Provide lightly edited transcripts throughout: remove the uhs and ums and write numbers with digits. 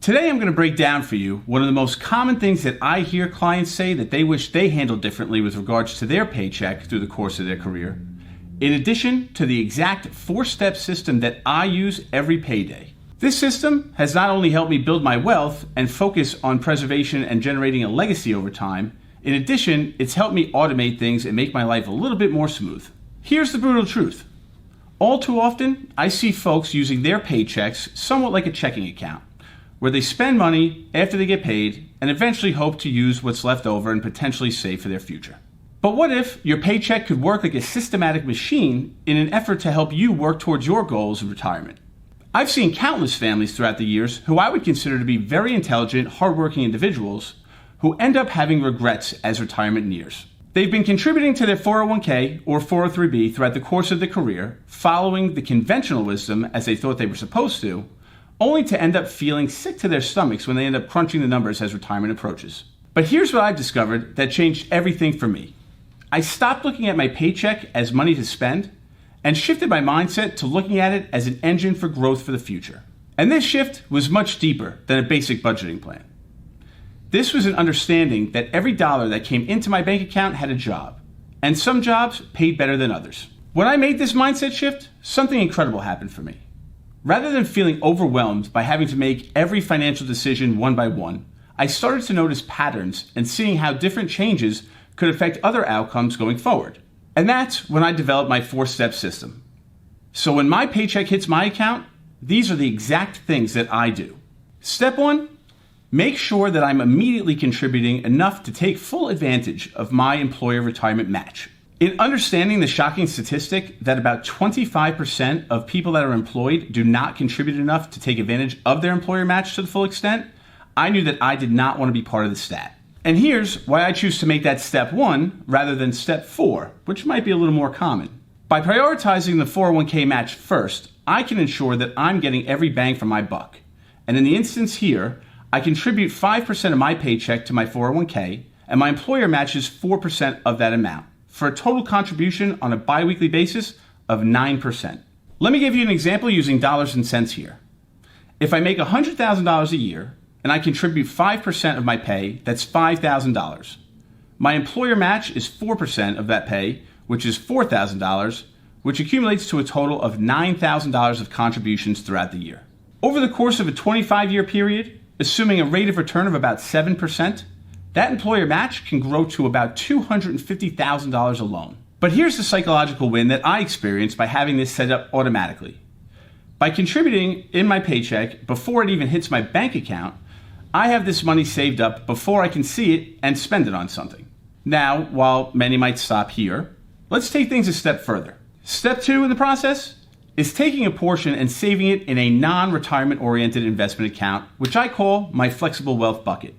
Today I'm going to break down for you one of the most common things that I hear clients say that they wish they handled differently with regards to their paycheck through the course of their career, in addition to the exact 4-step system that I use every payday. This system has not only helped me build my wealth and focus on preservation and generating a legacy over time, in addition, it's helped me automate things and make my life a little bit more smooth. Here's the brutal truth. All too often, I see folks using their paychecks somewhat like a checking account, where they spend money after they get paid and eventually hope to use what's left over and potentially save for their future. But what if your paycheck could work like a systematic machine in an effort to help you work towards your goals in retirement? I've seen countless families throughout the years who I would consider to be very intelligent, hardworking individuals who end up having regrets as retirement nears. They've been contributing to their 401k or 403b throughout the course of their career, following the conventional wisdom as they thought they were supposed to, only to end up feeling sick to their stomachs when they end up crunching the numbers as retirement approaches. But here's what I've discovered that changed everything for me. I stopped looking at my paycheck as money to spend and shifted my mindset to looking at it as an engine for growth for the future. And this shift was much deeper than a basic budgeting plan. This was an understanding that every dollar that came into my bank account had a job, and some jobs paid better than others. When I made this mindset shift, something incredible happened for me. Rather than feeling overwhelmed by having to make every financial decision one by one, I started to notice patterns and seeing how different changes could affect other outcomes going forward. And that's when I developed my 4-step system. So when my paycheck hits my account, these are the exact things that I do. Step 1, make sure that I'm immediately contributing enough to take full advantage of my employer retirement match. In understanding the shocking statistic that about 25% of people that are employed do not contribute enough to take advantage of their employer match to the full extent, I knew that I did not want to be part of the stat. And here's why I choose to make that step 1 rather than step 4, which might be a little more common. By prioritizing the 401k match first, I can ensure that I'm getting every bang for my buck. And in the instance here, I contribute 5% of my paycheck to my 401k, and my employer matches 4% of that amount, for a total contribution on a biweekly basis of 9%. Let me give you an example using dollars and cents here. If I make $100,000 a year and I contribute 5% of my pay, that's $5,000. My employer match is 4% of that pay, which is $4,000, which accumulates to a total of $9,000 of contributions throughout the year. Over the course of a 25-year period, assuming a rate of return of about 7%, that employer match can grow to about $250,000 alone. But here's the psychological win that I experienced by having this set up automatically. By contributing in my paycheck before it even hits my bank account, I have this money saved up before I can see it and spend it on something. Now, while many might stop here, let's take things a step further. Step 2 in the process is taking a portion and saving it in a non-retirement oriented investment account, which I call my flexible wealth bucket.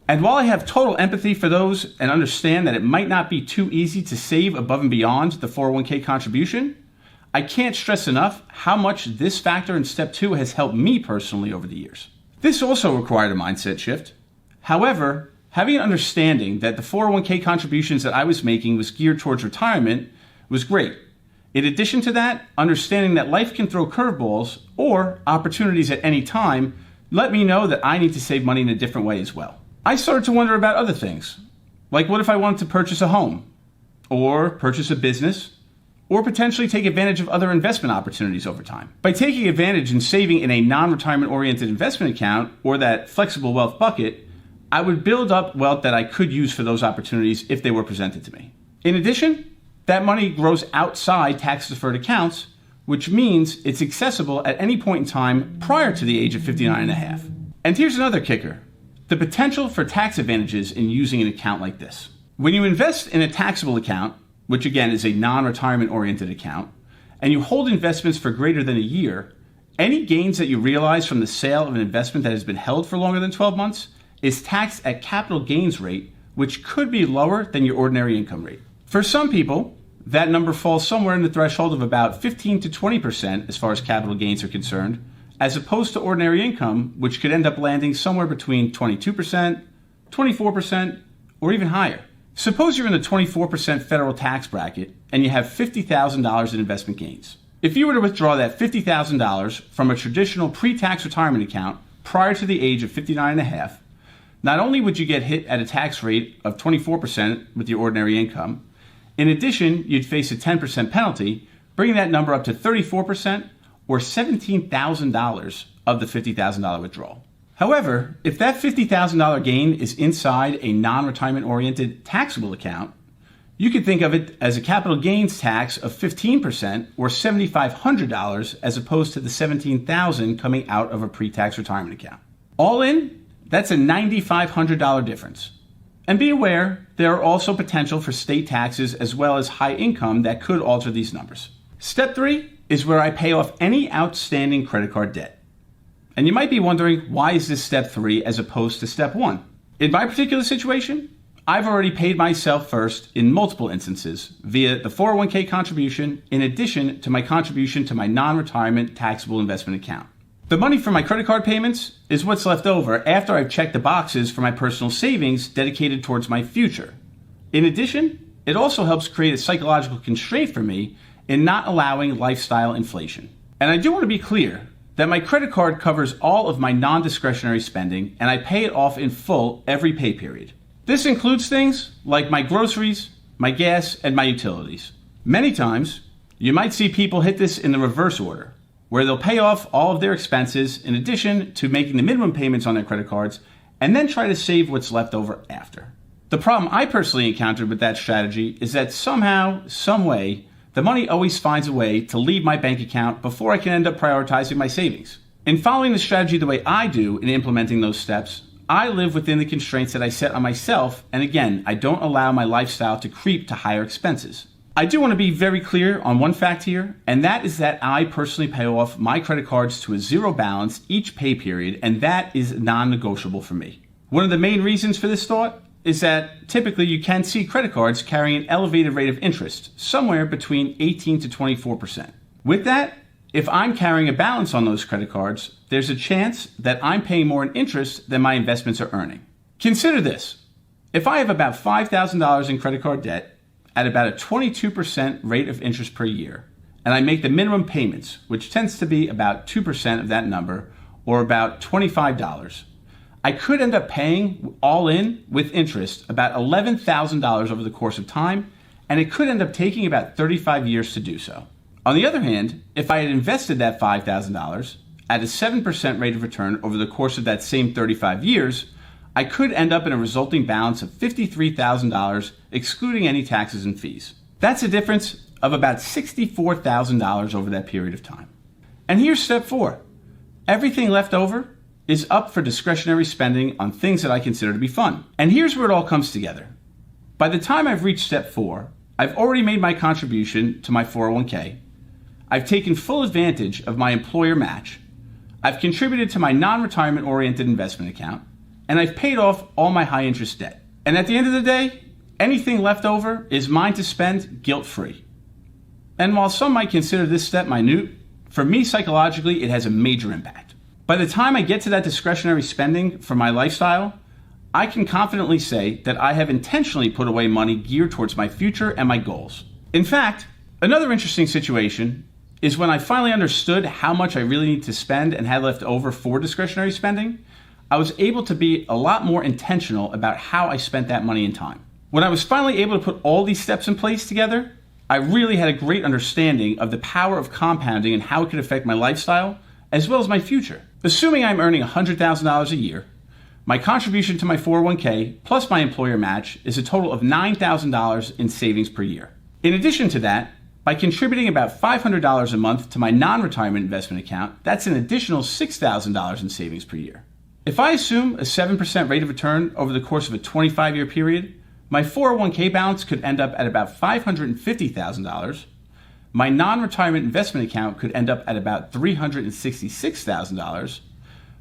And while I have total empathy for those and understand that it might not be too easy to save above and beyond the 401k contribution, I can't stress enough how much this factor in step 2 has helped me personally over the years. This also required a mindset shift. However, having an understanding that the 401k contributions that I was making was geared towards retirement was great. In addition to that, understanding that life can throw curveballs or opportunities at any time let me know that I need to save money in a different way as well. I started to wonder about other things, like what if I wanted to purchase a home, or purchase a business, or potentially take advantage of other investment opportunities over time. By taking advantage and saving in a non-retirement oriented investment account, or that flexible wealth bucket, I would build up wealth that I could use for those opportunities if they were presented to me. In addition, that money grows outside tax-deferred accounts, which means it's accessible at any point in time prior to the age of 59 and a half. And here's another kicker. The potential for tax advantages in using an account like this. When you invest in a taxable account, which again is a non-retirement oriented account, and you hold investments for greater than a year, any gains that you realize from the sale of an investment that has been held for longer than 12 months is taxed at capital gains rate, which could be lower than your ordinary income rate. For some people, that number falls somewhere in the threshold of about 15 to 20% as far as capital gains are concerned, as opposed to ordinary income, which could end up landing somewhere between 22%, 24%, or even higher. Suppose you're in the 24% federal tax bracket and you have $50,000 in investment gains. If you were to withdraw that $50,000 from a traditional pre-tax retirement account prior to the age of 59 and a half, not only would you get hit at a tax rate of 24% with your ordinary income, in addition, you'd face a 10% penalty, bringing that number up to 34% or $17,000 of the $50,000 withdrawal. However, if that $50,000 gain is inside a non-retirement oriented taxable account, you could think of it as a capital gains tax of 15% or $7,500 as opposed to the $17,000 coming out of a pre-tax retirement account. All in, that's a $9,500 difference. And be aware, there are also potential for state taxes as well as high income that could alter these numbers. Step 3 is where I pay off any outstanding credit card debt. And you might be wondering, why is this step 3 as opposed to step 1? In my particular situation, I've already paid myself first in multiple instances via the 401k contribution in addition to my contribution to my non-retirement taxable investment account. The money from my credit card payments is what's left over after I've checked the boxes for my personal savings dedicated towards my future. In addition, it also helps create a psychological constraint for me in not allowing lifestyle inflation. And I do want to be clear that my credit card covers all of my non-discretionary spending and I pay it off in full every pay period. This includes things like my groceries, my gas, and my utilities. Many times, you might see people hit this in the reverse order, where they'll pay off all of their expenses in addition to making the minimum payments on their credit cards and then try to save what's left over after. The problem I personally encountered with that strategy is that somehow, some way, the money always finds a way to leave my bank account before I can end up prioritizing my savings. In following the strategy the way I do in implementing those steps, I live within the constraints that I set on myself, and again, I don't allow my lifestyle to creep to higher expenses. I do want to be very clear on one fact here, and that is that I personally pay off my credit cards to a zero balance each pay period, and that is non-negotiable for me. One of the main reasons for this thought is that typically you can see credit cards carrying an elevated rate of interest, somewhere between 18 to 24%. With that, if I'm carrying a balance on those credit cards, there's a chance that I'm paying more in interest than my investments are earning. Consider this. If I have about $5,000 in credit card debt at about a 22% rate of interest per year, and I make the minimum payments, which tends to be about 2% of that number, or about $25, I could end up paying all in with interest about $11,000 over the course of time, and it could end up taking about 35 years to do so. On the other hand, if I had invested that $5,000 at a 7% rate of return over the course of that same 35 years, I could end up in a resulting balance of $53,000, excluding any taxes and fees. That's a difference of about $64,000 over that period of time. And here's step 4. Everything left over is up for discretionary spending on things that I consider to be fun. And here's where it all comes together. By the time I've reached step 4, I've already made my contribution to my 401k. I've taken full advantage of my employer match. I've contributed to my non-retirement oriented investment account, and I've paid off all my high interest debt. And at the end of the day, anything left over is mine to spend guilt-free. And while some might consider this step minute, for me psychologically it has a major impact. By the time I get to that discretionary spending for my lifestyle, I can confidently say that I have intentionally put away money geared towards my future and my goals. In fact, another interesting situation is when I finally understood how much I really need to spend and had left over for discretionary spending, I was able to be a lot more intentional about how I spent that money and time. When I was finally able to put all these steps in place together, I really had a great understanding of the power of compounding and how it could affect my lifestyle as well as my future. Assuming I'm earning $100,000 a year, my contribution to my 401k plus my employer match is a total of $9,000 in savings per year. In addition to that, by contributing about $500 a month to my non-retirement investment account, that's an additional $6,000 in savings per year. If I assume a 7% rate of return over the course of a 25-year period, my 401k balance could end up at about $550,000. My non-retirement investment account could end up at about $366,000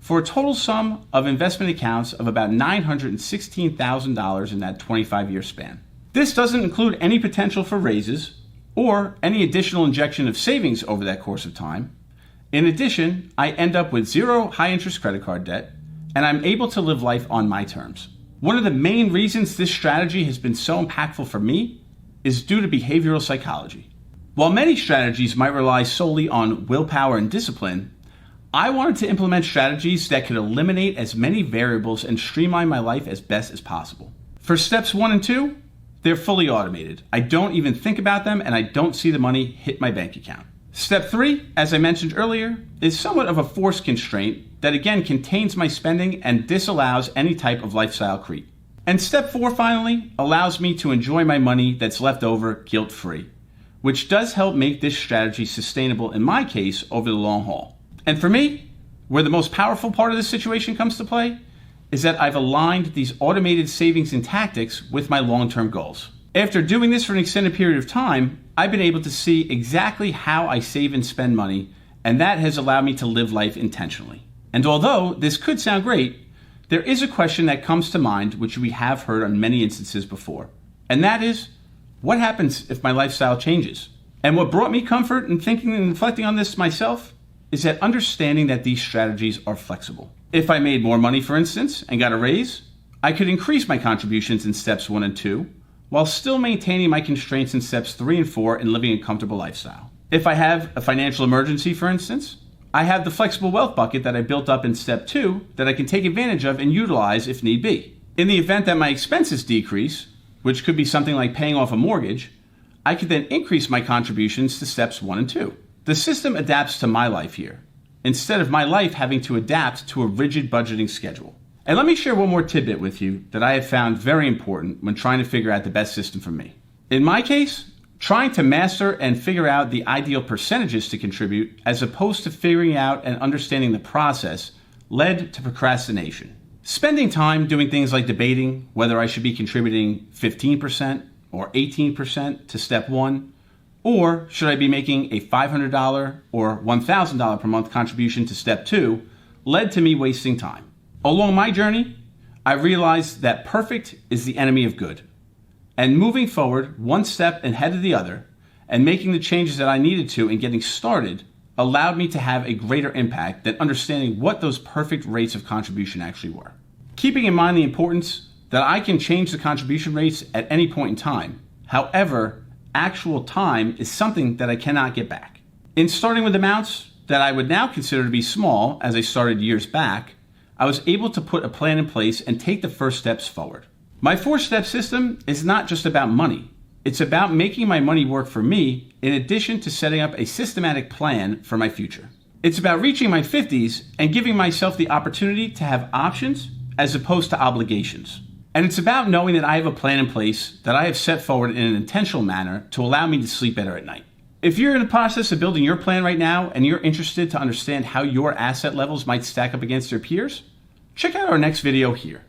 for a total sum of investment accounts of about $916,000 in that 25-year span. This doesn't include any potential for raises or any additional injection of savings over that course of time. In addition, I end up with zero high-interest credit card debt, and I'm able to live life on my terms. One of the main reasons this strategy has been so impactful for me is due to behavioral psychology. While many strategies might rely solely on willpower and discipline, I wanted to implement strategies that could eliminate as many variables and streamline my life as best as possible. For steps 1 and 2, they're fully automated. I don't even think about them and I don't see the money hit my bank account. Step 3, as I mentioned earlier, is somewhat of a force constraint that again contains my spending and disallows any type of lifestyle creep. And step 4 finally allows me to enjoy my money that's left over guilt-free, which does help make this strategy sustainable in my case over the long haul. And for me, where the most powerful part of this situation comes to play is that I've aligned these automated savings and tactics with my long-term goals. After doing this for an extended period of time, I've been able to see exactly how I save and spend money, and that has allowed me to live life intentionally. And although this could sound great, there is a question that comes to mind which we have heard on many instances before, and that is, what happens if my lifestyle changes? And what brought me comfort in thinking and reflecting on this myself is that understanding that these strategies are flexible. If I made more money, for instance, and got a raise, I could increase my contributions in steps 1 and 2, while still maintaining my constraints in steps 3 and 4 and living a comfortable lifestyle. If I have a financial emergency, for instance, I have the flexible wealth bucket that I built up in step 2 that I can take advantage of and utilize if need be. In the event that my expenses decrease, which could be something like paying off a mortgage, I could then increase my contributions to steps 1 and 2. The system adapts to my life here, instead of my life having to adapt to a rigid budgeting schedule. And let me share one more tidbit with you that I have found very important when trying to figure out the best system for me. In my case, trying to master and figure out the ideal percentages to contribute as opposed to figuring out and understanding the process led to procrastination. Spending time doing things like debating whether I should be contributing 15% or 18% to step 1, or should I be making a $500 or $1,000 per month contribution to step 2, led to me wasting time. Along my journey, I realized that perfect is the enemy of good. And moving forward, one step ahead of the other, and making the changes that I needed to in getting started, allowed me to have a greater impact than understanding what those perfect rates of contribution actually were. Keeping in mind the importance that I can change the contribution rates at any point in time. However, actual time is something that I cannot get back. In starting with amounts that I would now consider to be small as I started years back, I was able to put a plan in place and take the first steps forward. My 4-step system is not just about money. It's about making my money work for me in addition to setting up a systematic plan for my future. It's about reaching my 50s and giving myself the opportunity to have options as opposed to obligations. And it's about knowing that I have a plan in place that I have set forward in an intentional manner to allow me to sleep better at night. If you're in the process of building your plan right now and you're interested to understand how your asset levels might stack up against your peers, check out our next video here.